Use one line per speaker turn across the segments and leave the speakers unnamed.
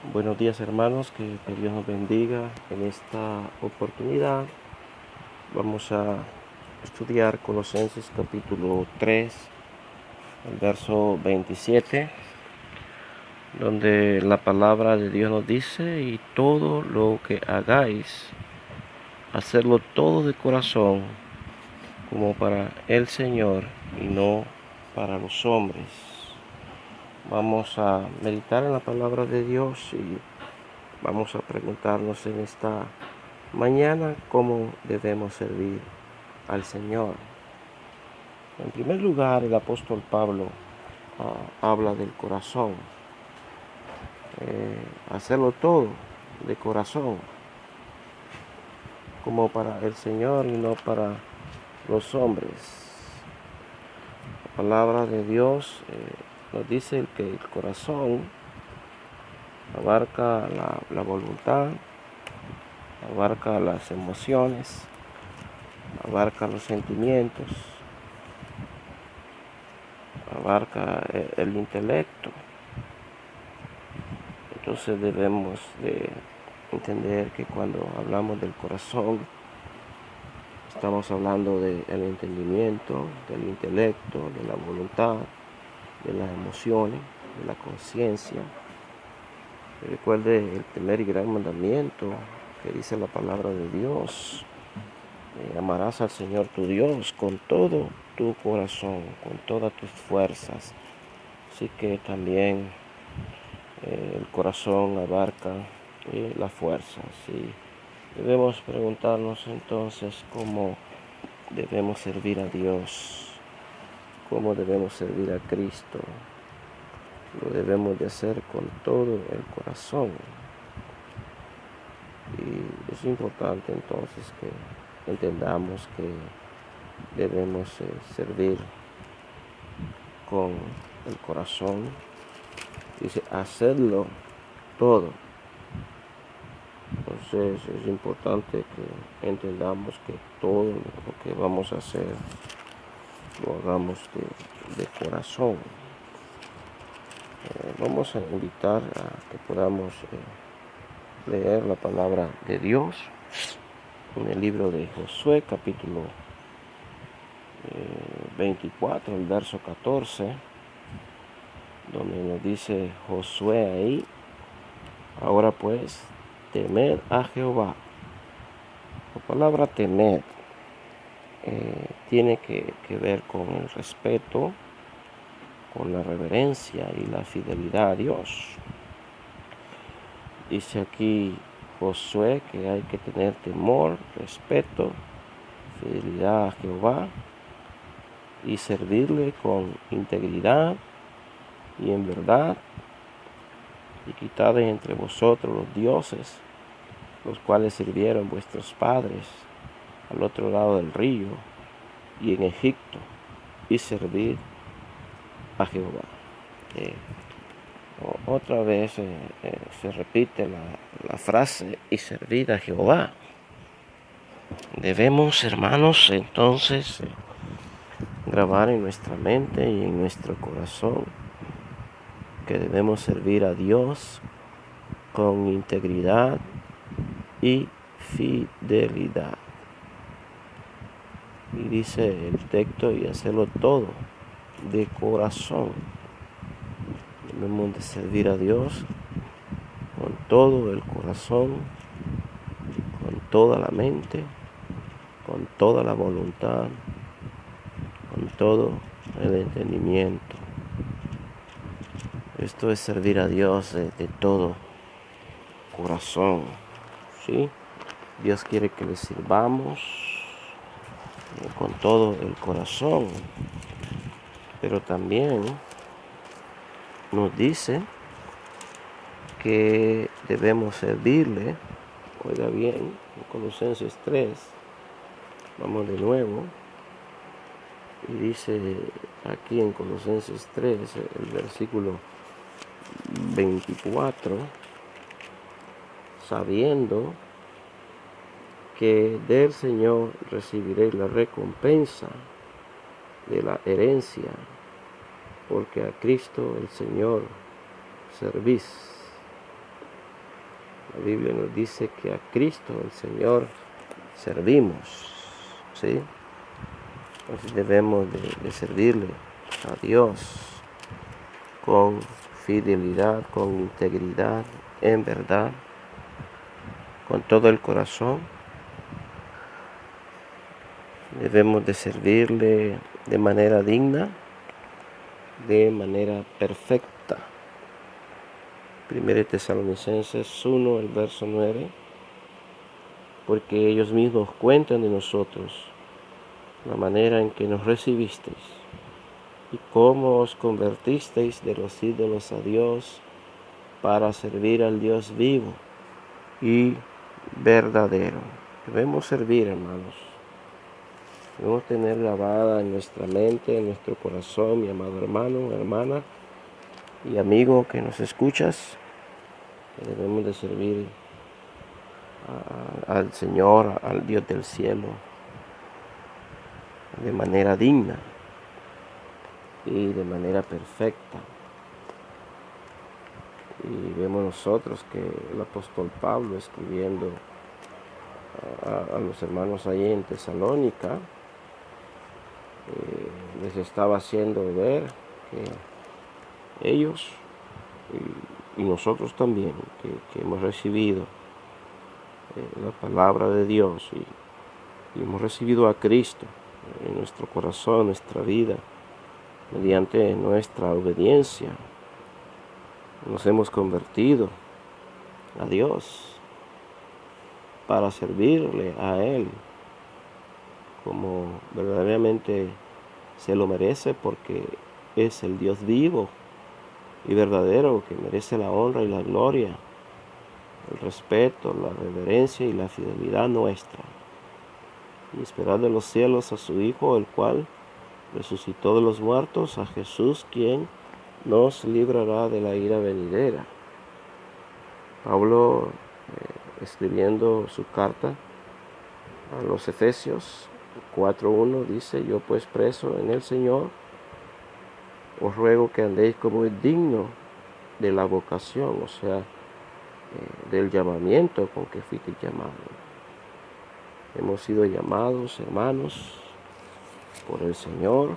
Buenos días hermanos, que Dios nos bendiga. En esta oportunidad vamos a estudiar Colosenses capítulo 3, el verso 27, donde la palabra de Dios nos dice: y todo lo que hagáis, hacerlo todo de corazón, como para el Señor y no para los hombres. Vamos a meditar en la palabra de Dios y vamos a preguntarnos en esta mañana cómo debemos servir al Señor. En primer lugar, el apóstol Pablo habla del corazón, hacerlo todo de corazón, como para el Señor y no para los hombres. La palabra de Dios nos dice que el corazón abarca la voluntad, abarca las emociones, abarca los sentimientos, abarca el intelecto. Entonces debemos de entender que cuando hablamos del corazón, estamos hablando del entendimiento, del intelecto, de la voluntad, de las emociones, de la conciencia. Recuerde el primer y gran mandamiento que dice la palabra de Dios: amarás al Señor tu Dios con todo tu corazón, con todas tus fuerzas. Así que también el corazón abarca la fuerza. ¿Sí? Debemos preguntarnos entonces cómo debemos servir a Dios, cómo debemos servir a Cristo. Lo debemos de hacer con todo el corazón. Y es importante entonces que entendamos que debemos servir con el corazón. Dice, hacerlo todo. Entonces es importante que entendamos que todo lo que vamos a hacer lo hagamos de corazón. Vamos a invitar a que podamos leer la palabra de Dios en el libro de Josué, capítulo 24, el verso 14, donde nos dice Josué ahí: ahora pues, temed a Jehová. La palabra temer tiene que ver con el respeto, con la reverencia y la fidelidad a Dios. Dice aquí Josué que hay que tener temor, respeto, fidelidad a Jehová y servirle con integridad y en verdad, y quitad de entre vosotros los dioses, los cuales sirvieron vuestros padres al otro lado del río y en Egipto, y servid a Jehová. Otra vez se repite la frase: y servid a Jehová. Debemos, hermanos, entonces grabar en nuestra mente y en nuestro corazón que debemos servir a Dios con integridad y fidelidad. Y dice el texto: y hacerlo todo de corazón. Debemos de servir a Dios con todo el corazón, con toda la mente, con toda la voluntad, con todo el entendimiento. Esto es servir a Dios de todo corazón, ¿sí? Dios quiere que le sirvamos con todo el corazón, pero también nos dice que debemos servirle. Oiga bien, en Colosenses 3, vamos de nuevo, y dice aquí en Colosenses 3, el versículo 24, sabiendo que del Señor recibiréis la recompensa de la herencia, porque a Cristo el Señor servís. La Biblia nos dice que a Cristo, el Señor, servimos, ¿sí? Entonces debemos de servirle a Dios con fidelidad, con integridad, en verdad, con todo el corazón. Debemos de servirle de manera digna, de manera perfecta. 1 Tesalonicenses 1, el verso 9, porque ellos mismos cuentan de nosotros la manera en que nos recibisteis y cómo os convertisteis de los ídolos a Dios para servir al Dios vivo y verdadero. Debemos servir, hermanos. Debemos tener grabada en nuestra mente, en nuestro corazón, mi amado hermano, hermana y amigo que nos escuchas, que debemos de servir al Señor, al Dios del cielo, de manera digna y de manera perfecta. Y vemos nosotros que el apóstol Pablo, escribiendo a los hermanos allí en Tesalónica, les estaba haciendo ver que ellos y nosotros también, que hemos recibido la palabra de Dios y hemos recibido a Cristo en nuestro corazón, nuestra vida, mediante nuestra obediencia, nos hemos convertido a Dios para servirle a Él como verdaderamente se lo merece, porque es el Dios vivo y verdadero que merece la honra y la gloria, el respeto, la reverencia y la fidelidad nuestra. Y esperar de los cielos a su Hijo, el cual resucitó de los muertos, a Jesús, quien nos librará de la ira venidera. Pablo, escribiendo su carta a los Efesios 4:1, dice: yo pues preso en el Señor, os ruego que andéis como es digno de la vocación, o sea, del llamamiento con que fuiste llamado. Hemos sido llamados, hermanos, por el Señor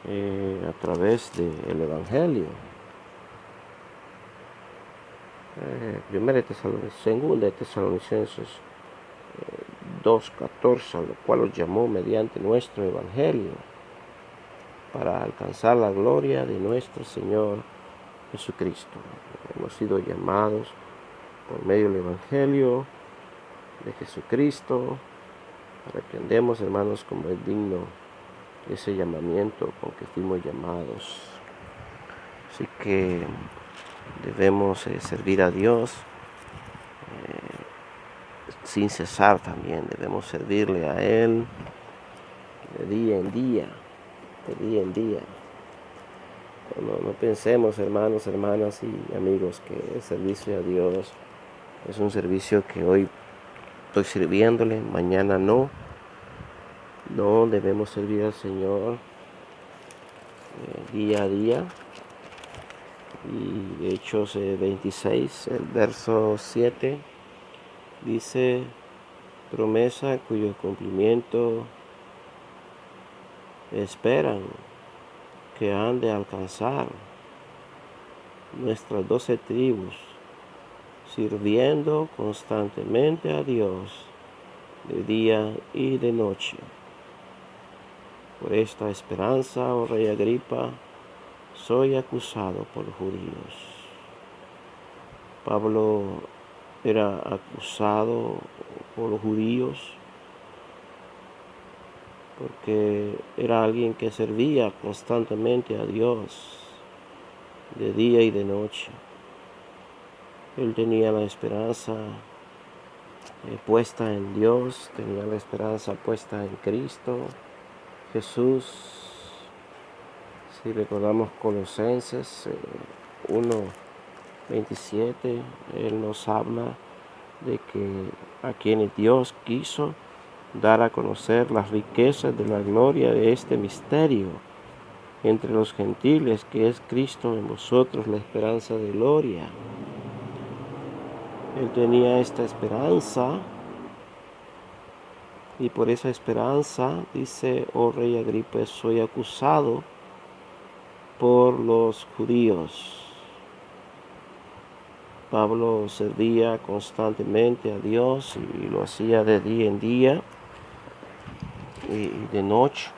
a través del Evangelio. Segunda de Tesalonicenses 2:14, lo cual os llamó mediante nuestro Evangelio, para alcanzar la gloria de nuestro Señor Jesucristo. Hemos sido llamados por medio del Evangelio de Jesucristo, para que andemos, hermanos, como es digno ese llamamiento con que fuimos llamados. Así que debemos servir a Dios sin cesar también. Debemos servirle a Él de día en día, de día en día. No pensemos, hermanos, hermanas y amigos, que el servicio a Dios es un servicio que hoy estoy sirviéndole, mañana no. No, debemos servir al Señor día a día. Y Hechos 26, el verso 7, dice: promesa cuyo cumplimiento esperan que han de alcanzar nuestras 12 tribus, sirviendo constantemente a Dios de día y de noche. Por esta esperanza, oh rey Agripa, soy acusado por los judíos. Pablo era acusado por los judíos porque era alguien que servía constantemente a Dios de día y de noche. Él tenía la esperanza puesta en Dios, tenía la esperanza puesta en Cristo Jesús. Si recordamos Colosenses 1:27, Él nos habla de que a quienes Dios quiso dar a conocer las riquezas de la gloria de este misterio entre los gentiles, que es Cristo en vosotros, la esperanza de gloria. Él tenía esta esperanza y por esa esperanza dice: oh rey Agripa, soy acusado por los judíos. Pablo servía constantemente a Dios y lo hacía de día en día y de noche.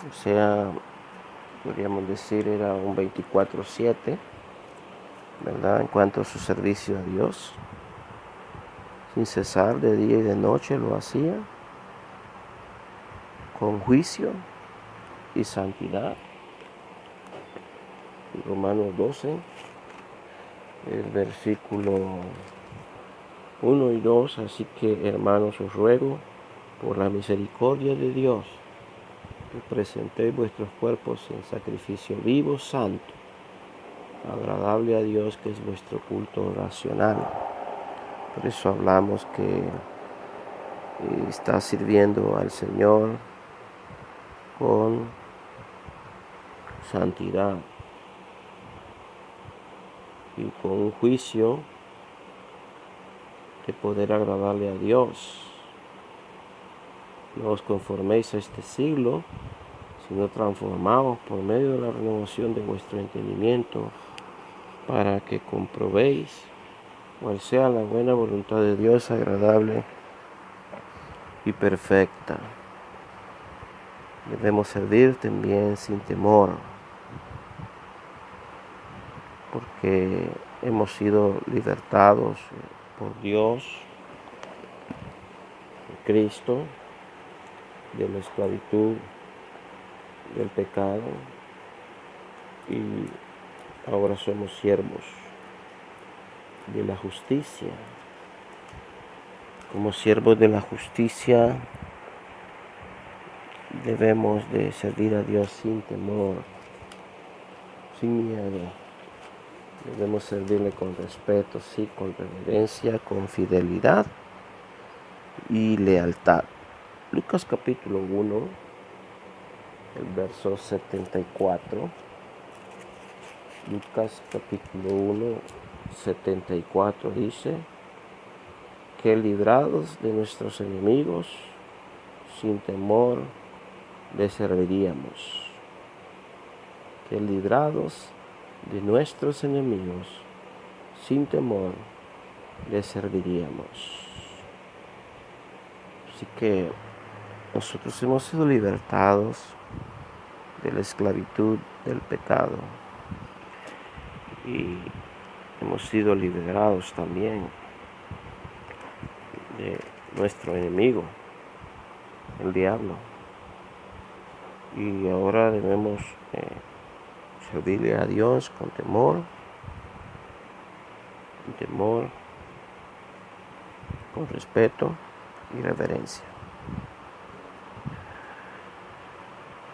O sea, podríamos decir era un 24/7, ¿verdad? En cuanto a su servicio a Dios. Sin cesar, de día y de noche lo hacía, con juicio y santidad. Romanos 12, el versículo 1 y 2, así que hermanos os ruego por la misericordia de Dios que presentéis vuestros cuerpos en sacrificio vivo, santo, agradable a Dios, que es vuestro culto racional. Por eso hablamos que está sirviendo al Señor con santidad y con un juicio de poder agradarle a Dios. No os conforméis a este siglo, sino transformaos por medio de la renovación de vuestro entendimiento, para que comprobéis cuál sea la buena voluntad de Dios, agradable y perfecta. Debemos servir también sin temor, porque hemos sido libertados por Dios, por Cristo, de la esclavitud, del pecado, y ahora somos siervos de la justicia. Como siervos de la justicia debemos de servir a Dios sin temor, sin miedo. Debemos servirle con respeto, sí, con reverencia, con fidelidad y lealtad. Lucas capítulo 1, el verso 74. Lucas capítulo 1, 74 dice: que librados de nuestros enemigos, sin temor le serviríamos. Que librados de nuestros enemigos, sin temor le serviríamos. Así que nosotros hemos sido libertados de la esclavitud del pecado y hemos sido liberados también de nuestro enemigo, el diablo. Y ahora debemos servirle a Dios con temor, con respeto y reverencia.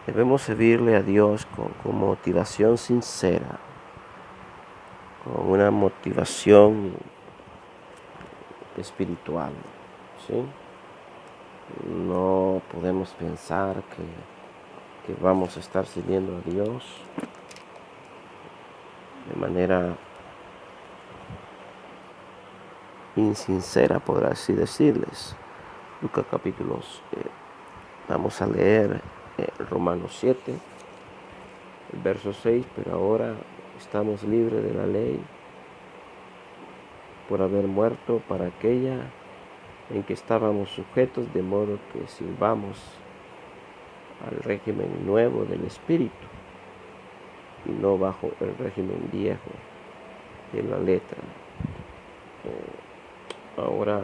Debemos servirle a Dios con motivación sincera, con una motivación espiritual, ¿sí? No podemos pensar que vamos a estar sirviendo a Dios de manera insincera, por así decirles. Lucas capítulo, vamos a leer Romanos 7, el verso 6, pero ahora estamos libres de la ley por haber muerto para aquella en que estábamos sujetos, de modo que sirvamos al régimen nuevo del Espíritu y no bajo el régimen viejo de la letra. Ahora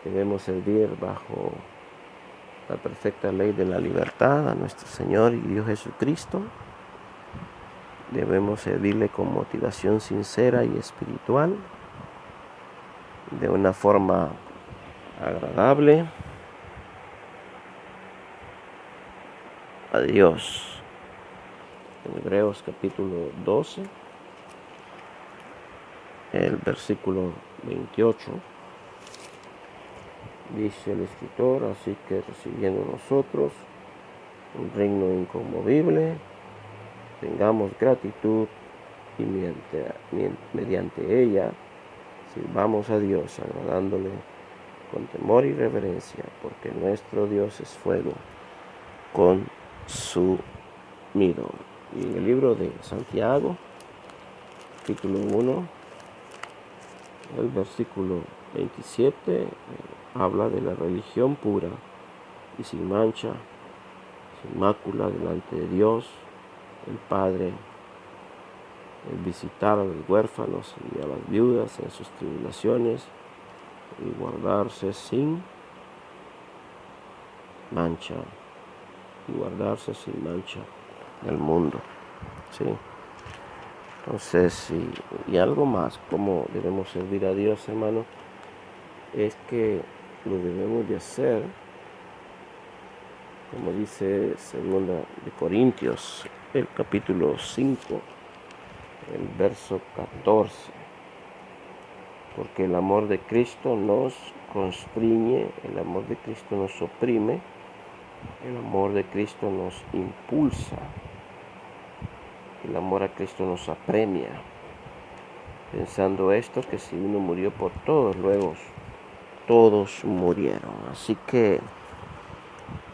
debemos servir bajo la perfecta ley de la libertad a nuestro Señor y Dios Jesucristo. Debemos servirle con motivación sincera y espiritual, de una forma agradable a Dios. En Hebreos capítulo 12, el versículo 28, dice el escritor: así que recibiendo nosotros un reino inconmovible, tengamos gratitud y mediante ella Sirvamos a Dios agradándole con temor y reverencia, porque nuestro Dios es fuego consumido. Y en el libro de Santiago, capítulo 1, el versículo 27, habla de la religión pura y sin mancha, sin mácula delante de Dios, el Padre, el visitar a los huérfanos y a las viudas en sus tribulaciones y guardarse sin mancha, del mundo, ¿sí? Entonces, y algo más, como debemos servir a Dios, hermano, es que lo debemos de hacer, como dice 2 Corintios, el capítulo 5, el verso 14, porque el amor de Cristo nos constriñe, el amor de Cristo nos oprime, el amor de Cristo nos impulsa, el amor a Cristo nos apremia, pensando esto, que si uno murió por todos, luego todos murieron. Así que,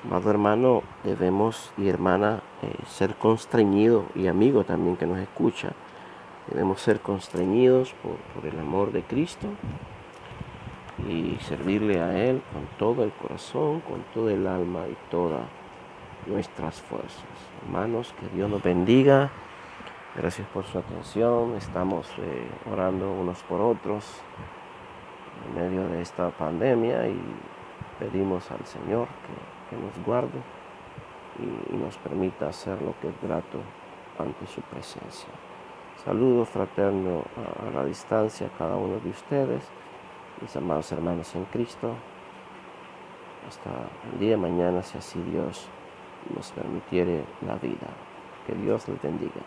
amado hermano, debemos, y hermana, ser constreñidos, y amigo también que nos escucha, debemos ser constreñidos por el amor de Cristo y servirle a Él con todo el corazón, con todo el alma y todas nuestras fuerzas. Hermanos, que Dios nos bendiga. Gracias por su atención. Estamos orando unos por otros en medio de esta pandemia y pedimos al Señor que nos guarde y nos permita hacer lo que es grato ante su presencia. Saludos fraterno a la distancia a cada uno de ustedes, mis amados hermanos en Cristo. Hasta el día de mañana, si así Dios nos permitiere la vida. Que Dios les bendiga.